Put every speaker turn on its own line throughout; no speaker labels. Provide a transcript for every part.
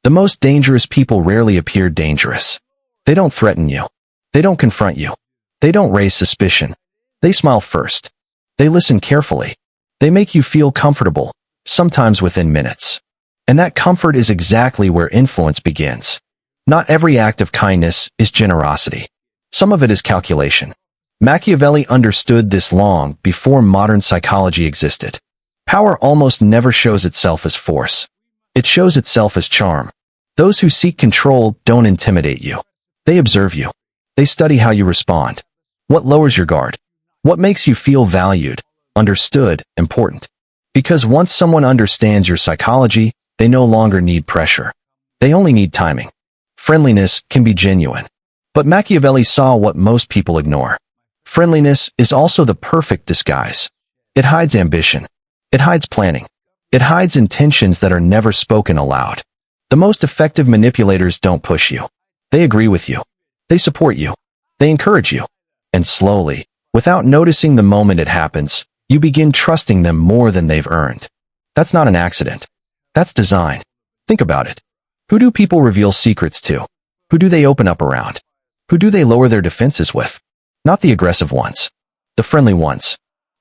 The most dangerous people rarely appear dangerous. They don't threaten you. They don't confront you. They don't raise suspicion. They smile first. They listen carefully. They make you feel comfortable, sometimes within minutes. And that comfort is exactly where influence begins. Not every act of kindness is generosity. Some of it is calculation. Machiavelli understood this long before modern psychology existed. Power almost never shows itself as force. It shows itself as charm. Those who seek control don't intimidate you. They observe you. They study how you respond. What lowers your guard? What makes you feel valued, understood, important? Because once someone understands your psychology, they no longer need pressure. They only need timing. Friendliness can be genuine. But Machiavelli saw what most people ignore. Friendliness is also the perfect disguise. It hides ambition. It hides planning. It hides intentions that are never spoken aloud. The most effective manipulators don't push you. They agree with you. They support you. They encourage you. And slowly, without noticing the moment it happens, you begin trusting them more than they've earned. That's not an accident. That's design. Think about it. Who do people reveal secrets to? Who do they open up around? Who do they lower their defenses with? Not the aggressive ones. The friendly ones.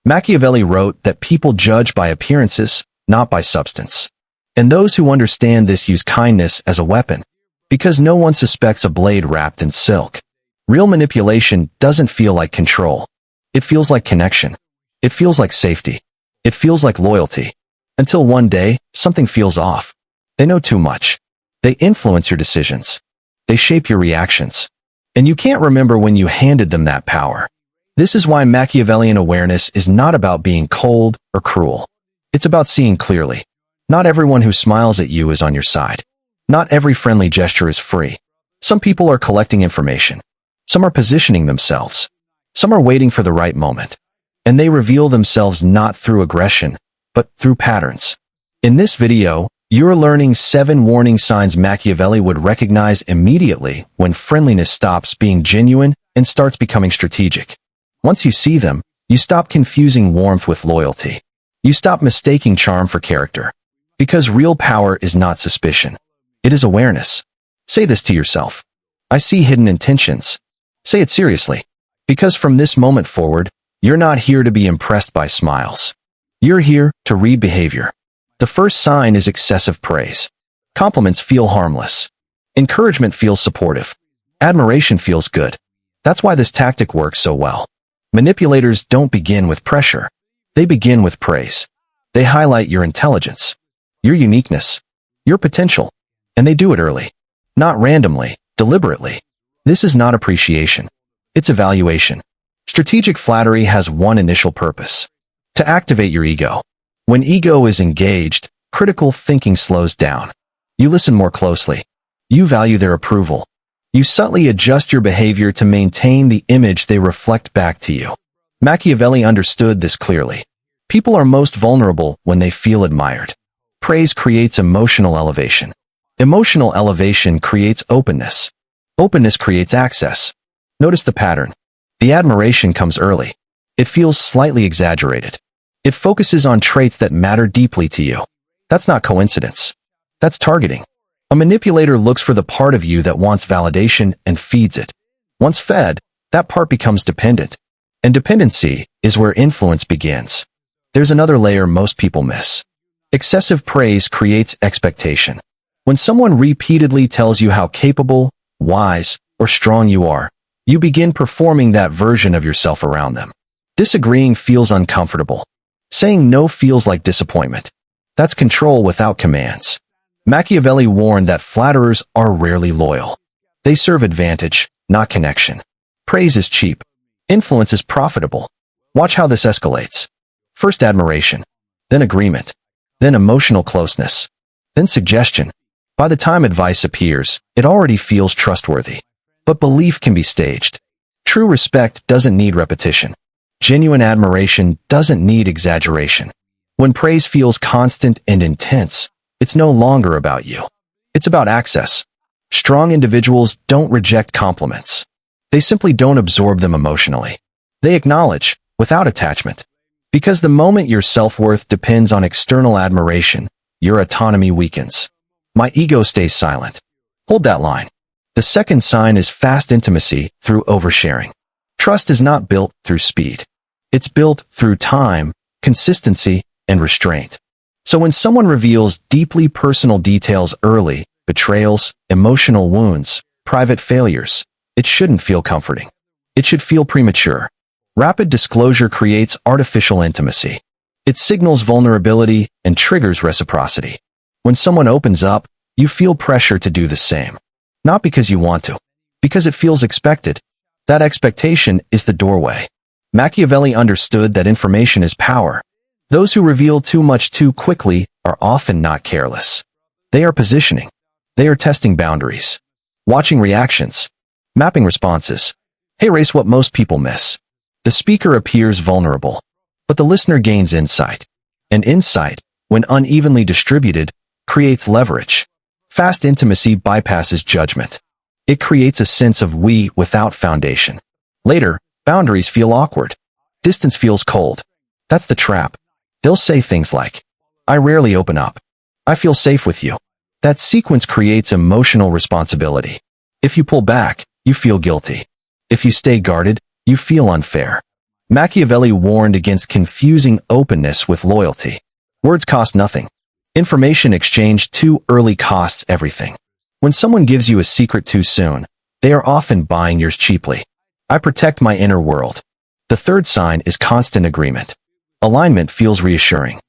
Machiavelli wrote that people judge by appearances, not by substance. And those who understand this use kindness as a weapon, because no one suspects a blade wrapped in silk. Real manipulation doesn't feel like control. It feels like connection. It feels like safety. It feels like loyalty. Until one day, something feels off. They know too much. They influence your decisions. They shape your reactions. And you can't remember when you handed them that power. This is why Machiavellian awareness is not about being cold or cruel. It's about seeing clearly. Not everyone who smiles at you is on your side. Not every friendly gesture is free. Some people are collecting information. Some are positioning themselves. Some are waiting for the right moment. And they reveal themselves not through aggression, but through patterns. In this video, you're learning 7 warning signs Machiavelli would recognize immediately when friendliness stops being genuine and starts becoming strategic. Once you see them, you stop confusing warmth with loyalty. You stop mistaking charm for character. Because real power is not suspicion. It is awareness. Say this to yourself. I see hidden intentions. Say it seriously. Because from this moment forward, you're not here to be impressed by smiles. You're here to read behavior. The first sign is excessive praise. Compliments feel harmless. Encouragement feels supportive. Admiration feels good. That's why this tactic works so well. Manipulators don't begin with pressure. They begin with praise. They highlight your intelligence, your uniqueness, your potential. And they do it early. Not randomly, deliberately. This is not appreciation. It's evaluation. Strategic flattery has one initial purpose: to activate your ego. When ego is engaged, critical thinking slows down. You listen more closely. You value their approval. You subtly adjust your behavior to maintain the image they reflect back to you. Machiavelli understood this clearly. People are most vulnerable when they feel admired. Praise creates emotional elevation. Emotional elevation creates openness. Openness creates access. Notice the pattern. The admiration comes early. It feels slightly exaggerated. It focuses on traits that matter deeply to you. That's not coincidence. That's targeting. A manipulator looks for the part of you that wants validation and feeds it. Once fed, that part becomes dependent. And dependency is where influence begins. There's another layer most people miss. Excessive praise creates expectation. When someone repeatedly tells you how capable, wise, or strong you are, you begin performing that version of yourself around them. Disagreeing feels uncomfortable. Saying no feels like disappointment. That's control without commands. Machiavelli warned that flatterers are rarely loyal. They serve advantage, not connection. Praise is cheap. Influence is profitable. Watch how this escalates. First admiration, then agreement, then emotional closeness, then suggestion. By the time advice appears, it already feels trustworthy. But belief can be staged. True respect doesn't need repetition. Genuine admiration doesn't need exaggeration. When praise feels constant and intense, it's no longer about you. It's about access. Strong individuals don't reject compliments. They simply don't absorb them emotionally. They acknowledge, without attachment. Because the moment your self-worth depends on external admiration, your autonomy weakens. My ego stays silent. Hold that line. The second sign is fast intimacy through oversharing. Trust is not built through speed. It's built through time, consistency, and restraint. So when someone reveals deeply personal details early, betrayals, emotional wounds, private failures, it shouldn't feel comforting. It should feel premature. Rapid disclosure creates artificial intimacy. It signals vulnerability and triggers reciprocity. When someone opens up, you feel pressure to do the same. Not because you want to, because it feels expected. That expectation is the doorway. Machiavelli understood that information is power. Those who reveal too much too quickly are often not careless. They are positioning. They are testing boundaries. Watching reactions. Mapping responses. Hey, race what most people miss. The speaker appears vulnerable, but the listener gains insight. And insight, when unevenly distributed, creates leverage. Fast intimacy bypasses judgment. It creates a sense of we without foundation. Later, boundaries feel awkward. Distance feels cold. That's the trap. They'll say things like, I rarely open up. I feel safe with you. That sequence creates emotional responsibility. If you pull back, you feel guilty. If you stay guarded, you feel unfair. Machiavelli warned against confusing openness with loyalty. Words cost nothing. Information exchanged too early costs everything. When someone gives you a secret too soon, they are often buying yours cheaply. I protect my inner world. The third sign is constant agreement. Alignment feels reassuring.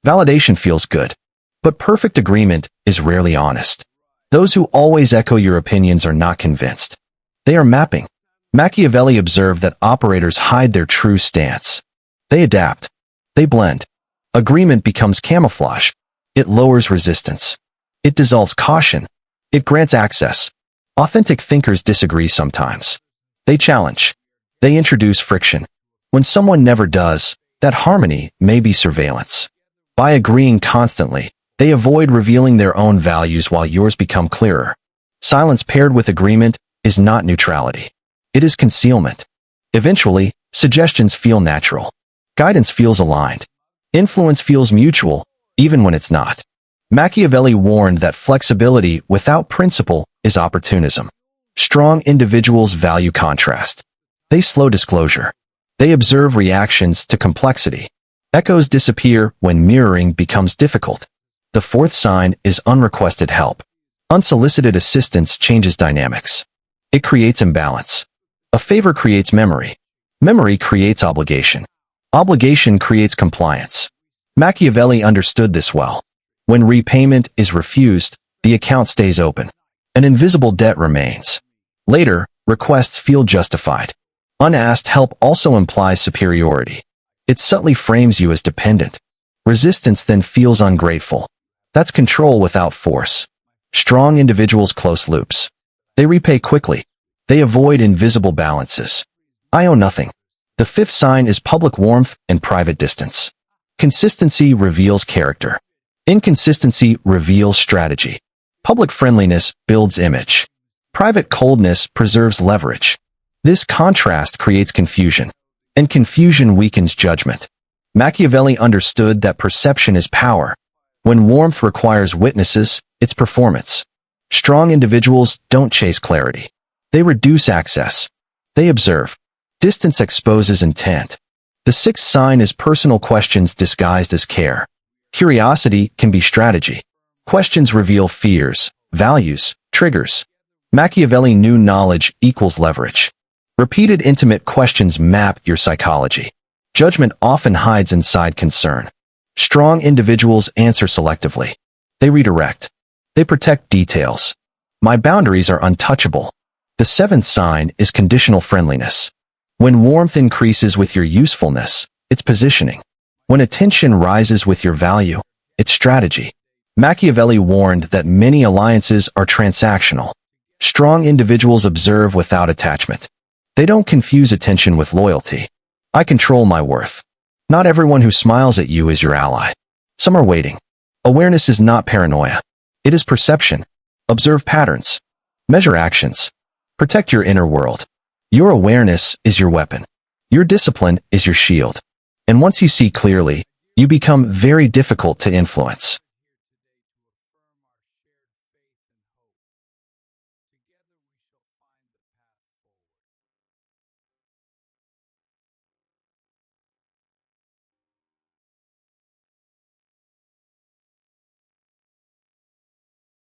Validation feels good. But perfect agreement is rarely honest. Those who always echo your opinions are not convinced. They are mapping. Machiavelli observed that operators hide their true stance. They adapt. They blend. Agreement becomes camouflage. It lowers resistance. It dissolves caution. It grants access. Authentic thinkers disagree sometimes. They challenge. They introduce friction. When someone never does, that harmony may be surveillance. By agreeing constantly, they avoid revealing their own values while yours become clearer. Silence paired with agreement is not neutrality. It is concealment. Eventually, suggestions feel natural. Guidance feels aligned. Influence feels mutual, even when it's not. Machiavelli warned that flexibility without principle is opportunism. Strong individuals value contrast. They slow disclosure. They observe reactions to complexity. Echoes disappear when mirroring becomes difficult. The fourth sign is unrequested help. Unsolicited assistance changes dynamics. It creates imbalance. A favor creates memory. Memory creates obligation. Obligation creates compliance. Machiavelli understood this well. When repayment is refused, the account stays open. An invisible debt remains. Later, requests feel justified. Unasked help also implies superiority. It subtly frames you as dependent. Resistance then feels ungrateful. That's control without force. Strong individuals close loops. They repay quickly. They avoid invisible balances. I owe nothing. The fifth sign is public warmth and private distance. Consistency reveals character. Inconsistency reveals strategy. Public friendliness builds image. Private coldness preserves leverage. This contrast creates confusion, and confusion weakens judgment. Machiavelli understood that perception is power. When warmth requires witnesses, it's performance. Strong individuals don't chase clarity. They reduce access. They observe. Distance exposes intent. The sixth sign is personal questions disguised as care. Curiosity can be strategy. Questions reveal fears, values, triggers. Machiavelli knew knowledge equals leverage. Repeated intimate questions map your psychology. Judgment often hides inside concern. Strong individuals answer selectively. They redirect. They protect details. My boundaries are untouchable. The seventh sign is conditional friendliness. When warmth increases with your usefulness, it's positioning. When attention rises with your value, it's strategy. Machiavelli warned that many alliances are transactional. Strong individuals observe without attachment. They don't confuse attention with loyalty. I control my worth. Not everyone who smiles at you is your ally. Some are waiting. Awareness is not paranoia. It is perception. Observe patterns. Measure actions. Protect your inner world. Your awareness is your weapon. Your discipline is your shield. And once you see clearly, you become very difficult to influence.